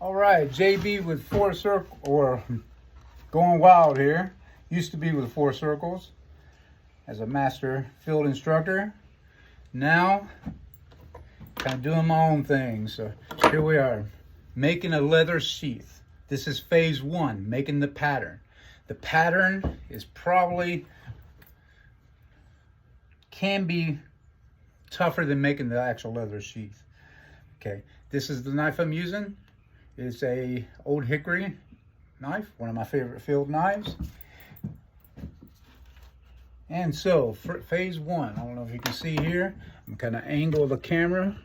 All right, JB with 4 circles, or going wild here. Used to be with 4 circles as a master field instructor. Now, kind of doing my own thing. So here we are, making a leather sheath. This is phase 1, making the pattern. The pattern is probably, can be tougher than making the actual leather sheath. Okay, this is the knife I'm using. It's a old hickory knife, one of my favorite field knives. And so for phase 1, I don't know if you can see here, I'm kind of angle the camera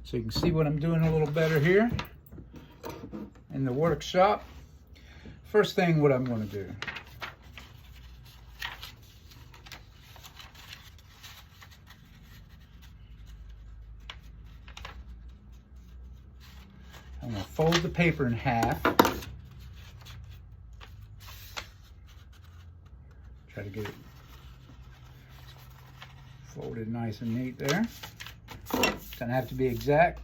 so you can see what I'm doing a little better here in the workshop. First thing, what I'm going to do, I'm going to fold the paper in half. Try to get it folded nice and neat there. Doesn't have to be exact.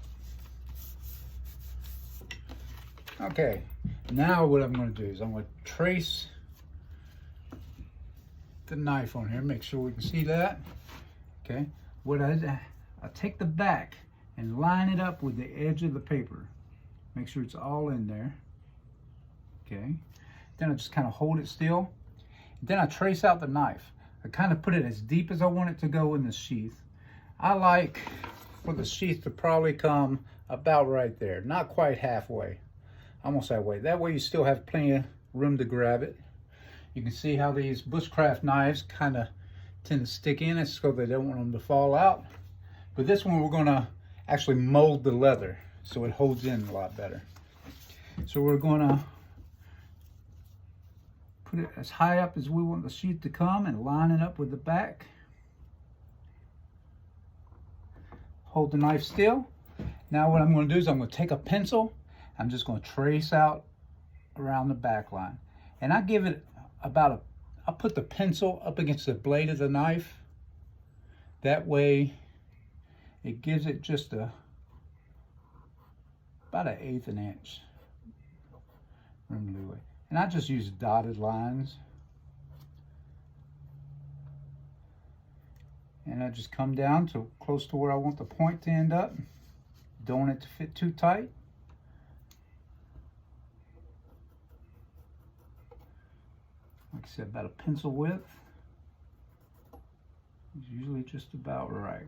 Okay, now what I'm going to do is I'm going to trace the knife on here, make sure we can see that. Okay, what I take the back and line it up with the edge of the paper. Make sure it's all in there. Okay, then I just kind of hold it still. Then I trace out the knife. I kind of put it as deep as I want it to go in the sheath. I like for the sheath to probably come about right there, not quite halfway, almost that way. That way you still have plenty of room to grab it. You can see how these bushcraft knives kind of tend to stick in it so they don't want them to fall out. But this one we're going to actually mold the leather so it holds in a lot better. So we're going to put it as high up as we want the sheath to come and line it up with the back. Hold the knife still. Now what I'm going to do is I'm going to take a pencil. I'm just going to trace out around the back line. And I give it about I'll put the pencil up against the blade of the knife. That way it gives it just about 1/8 an inch room leeway. And I just use dotted lines. And I just come down to close to where I want the point to end up. Don't want it to fit too tight. Like I said, about a pencil width. It's usually just about right.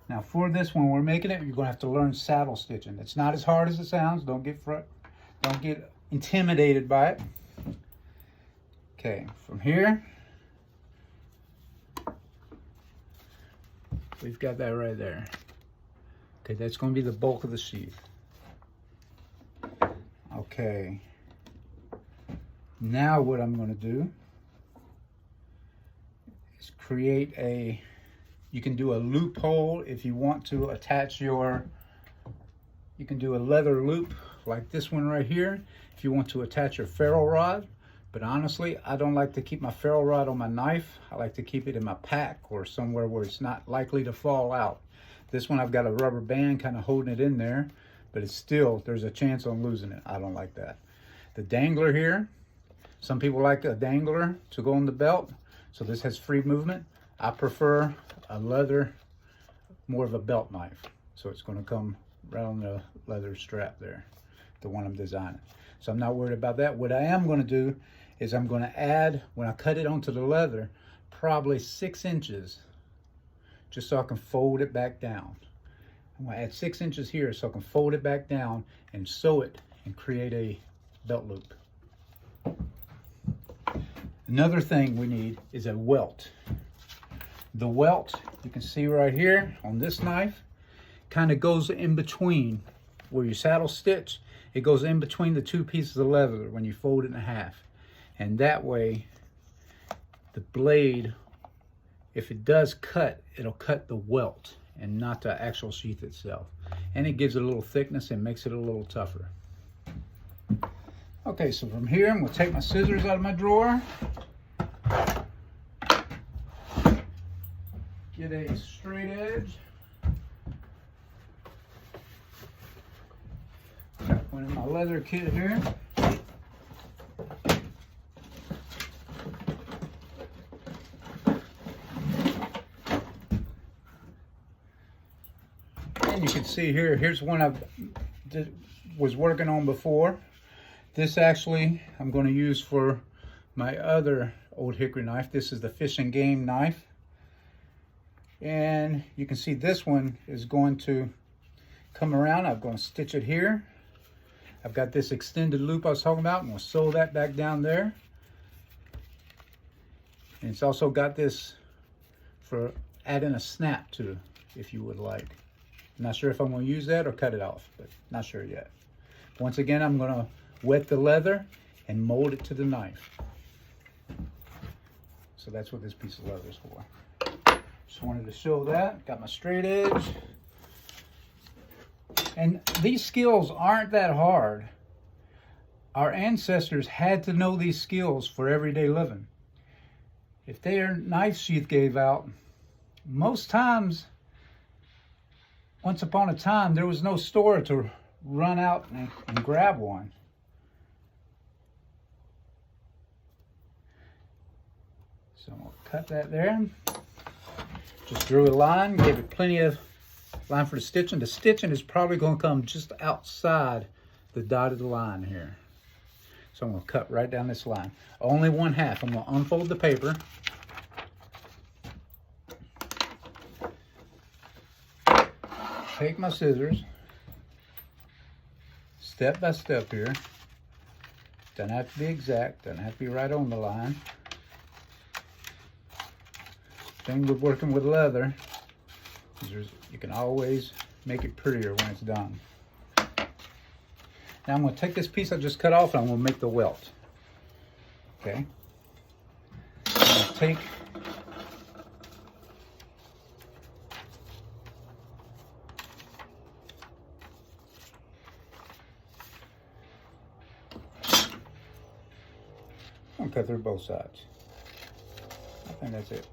Now for this one, we're making it, you're going to have to learn saddle stitching. It's not as hard as it sounds. Don't get intimidated by it. Okay, from here, we've got that right there. Okay, that's going to be the bulk of the sheath. Okay. Now what I'm going to do is create you can do a loophole if you want to attach you can do a leather loop like this one right here if you want to attach your ferrule rod. But honestly, I don't like to keep my ferrule rod on my knife. I like to keep it in my pack or somewhere where it's not likely to fall out. This one I've got a rubber band kind of holding it in there, but it's still, there's a chance on losing it. I don't like that. The dangler here, some people like a dangler to go on the belt, so this has free movement. I prefer a leather, more of a belt knife. So it's going to come right on the leather strap there, the one I'm designing. So I'm not worried about that. What I am going to do is I'm going to add, when I cut it onto the leather, probably 6 inches, just so I can fold it back down. I'm going to add 6 inches here so I can fold it back down and sew it and create a belt loop. Another thing we need is a welt. The welt, you can see right here on this knife, kind of goes in between where you saddle stitch. It goes in between the 2 pieces of leather when you fold it in half. And that way, the blade, if it does cut, it'll cut the welt and not the actual sheath itself. And it gives it a little thickness and makes it a little tougher. Okay, so from here, I'm going to take my scissors out of my drawer. Get a straight edge. one in my leather kit here. And you can see here, here's one I was working on before. This actually I'm going to use for my other old hickory knife. This is the Fish and Game knife. And you can see this one is going to come around. I'm going to stitch it here. I've got this extended loop I was talking about. I'm going to sew that back down there. And it's also got this for adding a snap to, if you would like. I'm not sure if I'm going to use that or cut it off, but not sure yet. Once again, I'm going to wet the leather and mold it to the knife. So that's what this piece of leather is for. Just wanted to show that. Got my straight edge. And these skills aren't that hard. Our ancestors had to know these skills for everyday living. If their knife sheath gave out, most times, once upon a time, there was no store to run out and grab one. So I'm going to cut that there. Just drew a line, gave it plenty of line for the stitching. The stitching is probably going to come just outside the dotted line here. So I'm going to cut right down this line. Only 1/2. I'm going to unfold the paper. Take my scissors. Step by step here. Doesn't have to be exact. Doesn't have to be right on the line. Thing with working with leather is you can always make it prettier when it's done. Now I'm going to take this piece I just cut off and I'm going to make the welt. Okay. I'm going to take I'm going to cut through both sides. I think that's it.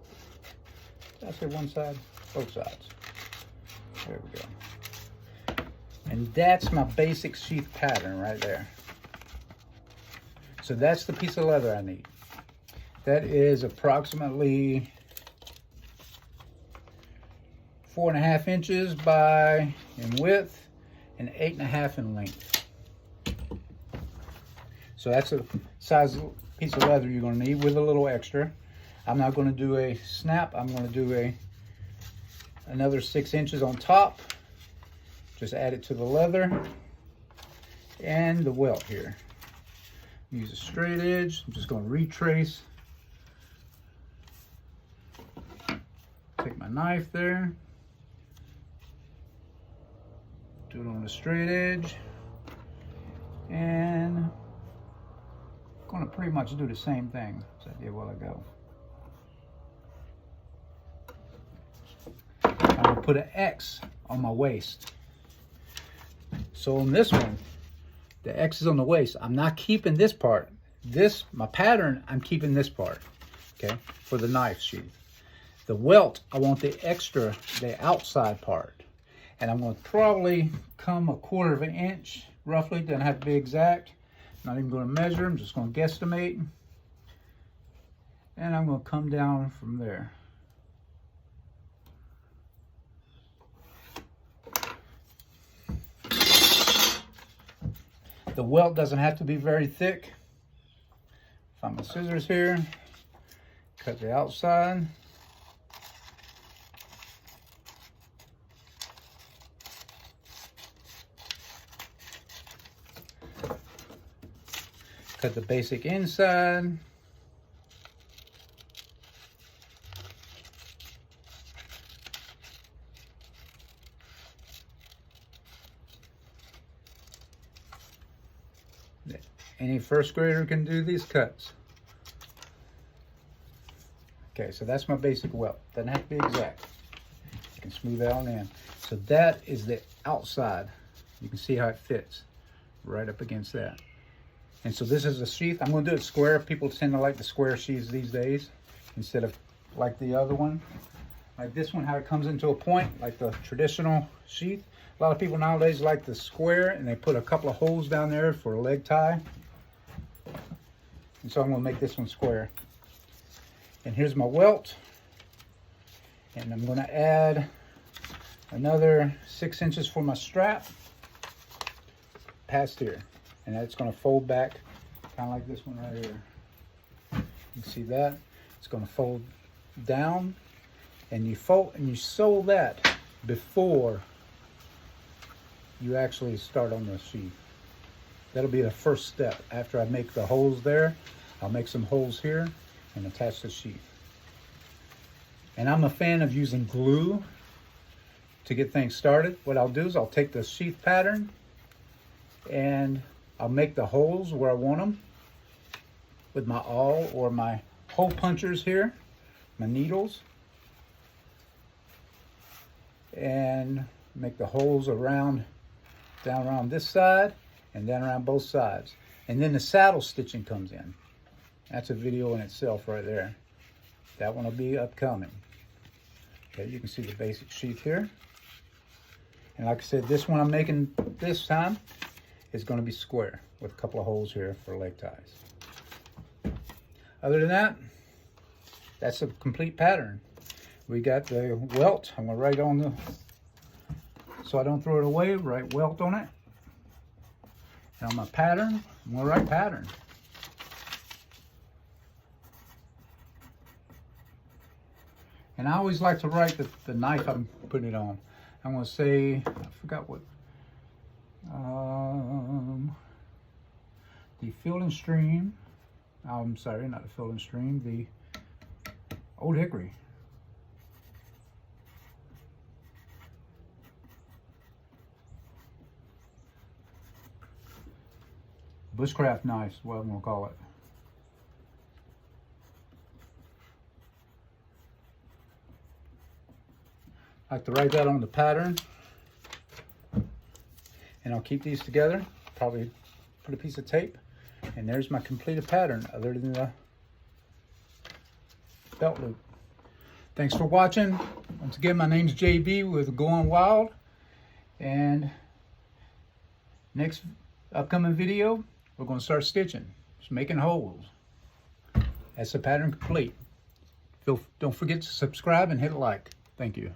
Did I say one side? Both sides. There we go. And that's my basic sheath pattern right there. So that's the piece of leather I need. That is approximately 4.5 inches in width and 8.5 in length. So that's a size piece of leather you're going to need with a little extra. I'm not going to do a snap. I'm going to do another 6 inches on top. Just add it to the leather and the welt here. Use a straight edge. I'm just going to retrace. Take my knife there. Do it on the straight edge. And I'm going to pretty much do the same thing as I did a while ago. I'm going to put an X on my waist. So on this one, the X is on the waist. I'm not keeping this part. My pattern, I'm keeping this part, okay, for the knife sheath. The welt, I want the extra, the outside part. And I'm going to probably come 1/4 inch, roughly. Doesn't have to be exact. Not even going to measure. I'm just going to guesstimate. And I'm going to come down from there. The welt doesn't have to be very thick. Find my scissors here. Cut the outside. Cut the basic inside. Any first grader can do these cuts. Okay, so that's my basic welt. Doesn't have to be exact. You can smooth it on in. So that is the outside. You can see how it fits right up against that. And so this is a sheath. I'm going to do it square. People tend to like the square sheaths these days instead of like the other one. Like this one, how it comes into a point, like the traditional sheath. A lot of people nowadays like the square, and they put a couple of holes down there for a leg tie. And so I'm going to make this one square. And here's my welt. And I'm going to add another 6 inches for my strap past here. And that's going to fold back kind of like this one right here. You see that? It's going to fold down, and you sew that before you actually start on the sheath. That'll be the first step. After I make the holes there, I'll make some holes here and attach the sheath. And I'm a fan of using glue to get things started. What I'll do is I'll take the sheath pattern and I'll make the holes where I want them with my awl or my hole punchers here, my needles, and make the holes around, down around this side and down around both sides. And then the saddle stitching comes in. That's a video in itself right there. That one will be upcoming. Okay, you can see the basic sheath here. And like I said, this one I'm making this time is going to be square with a couple of holes here for leg ties. Other than that, that's a complete pattern. We got the welt. I'm going to write on the, so I don't throw it away, write welt on it. And on my pattern, I'm going to write pattern. And I always like to write the knife I'm putting it on. I'm going to say, I forgot what, the Field and Stream. I'm sorry, not the Field and Stream, the Old Hickory. Bushcraft knife is what I'm going to call it. I like to write that on the pattern. And I'll keep these together. Probably put a piece of tape. And there's my completed pattern other than the belt loop. Thanks for watching. Once again, my name's JB with Going Wild. And next upcoming video, we're going to start stitching. Just making holes. That's the pattern complete. Don't forget to subscribe and hit a like. Thank you.